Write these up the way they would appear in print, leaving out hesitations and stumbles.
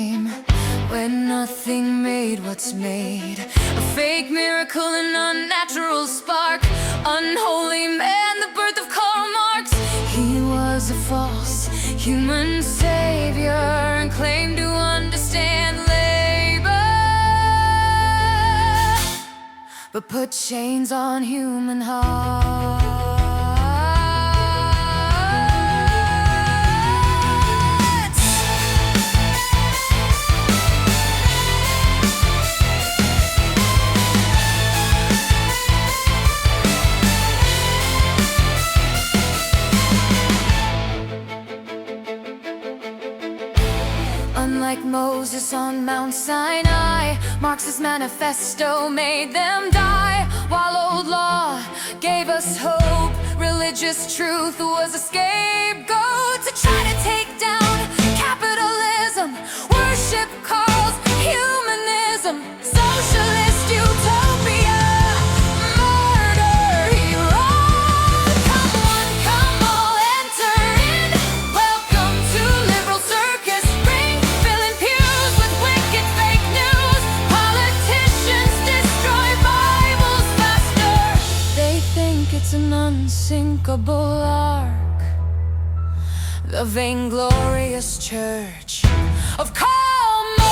came, when nothing made what's made. A fake miracle, an unnatural spark, unholy man, the birth of Karl Marx. He was a false human savior and claimed to understand labor, but put chains on human hearts. Unlike Moses on Mount Sinai, Marx's Manifesto made them die. While old law gave us hope, religious truth was a scapegoat to try to take down capitalism. Worship Karl's humanism, Socialist Utopia, murder he wrought. Come on, come all, enter in. Welcome to liberal circus. Bring filling pews with wicked fake news. Politicians destroy Bibles faster. They think it's an unsinkable ark, the vainglorious church of Karl Marx.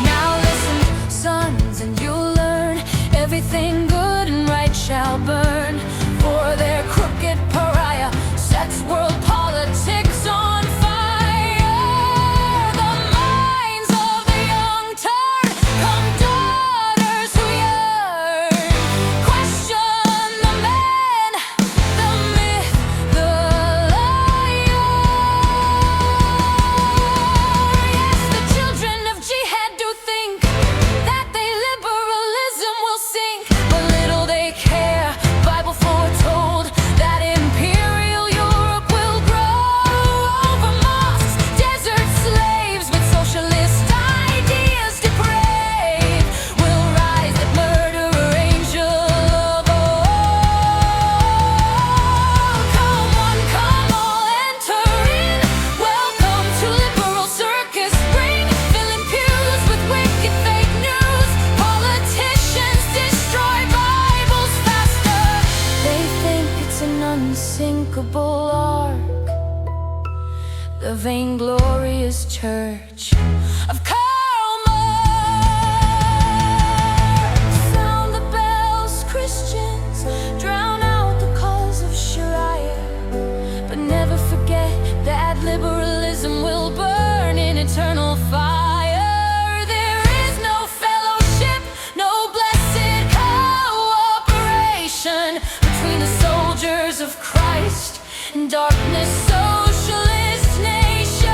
Now listen, sons, and you'll learn everything good and right shall burn. For their crooked pariah sets world politics on fire. The minds of the young turn, come daughters who yearn. Question the man, the myth, the liar. Yes, the children of jihad do think that they liberalism will sink, but little they care. Bible foretold that imperial Europe will grow over mosques, desert slaves with socialist ideas depraved will rise, that murderer angel of all. Come on, come all, enter in. Welcome to liberal circus. Bring filling pews with wicked fake news. Politicians destroy Bibles faster. They think it's an unsinkable ark, the vainglorious church of Karl Marx. Sound the bells, Christians, drown out the calls of Sharia, but never forget that liberalism will burn in eternal fire. There is no fellowship, no blessed cooperation between the soldiers of Christ and darkness, socialist nation.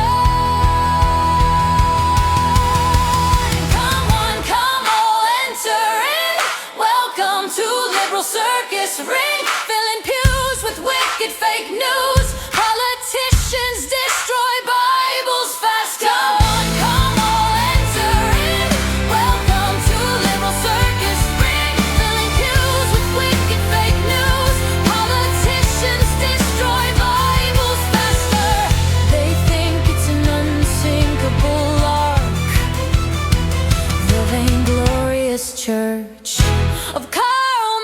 Come on, come all, enter in. Welcome to liberal circus. Ring filling pews with wicked fake news. Politicians destroy Bibles fast. Come all, enter in. Welcome to liberal circus. Ring filling pews with wicked fake news. Politicians destroy Bibles faster. They think it's an unsinkable ark, the vainglorious church of Karl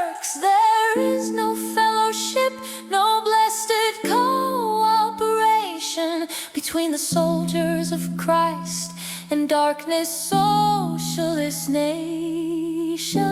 Marx. There is no fellowship, no blessed cooperation between the soldiers of Christ and darkness, socialist nation.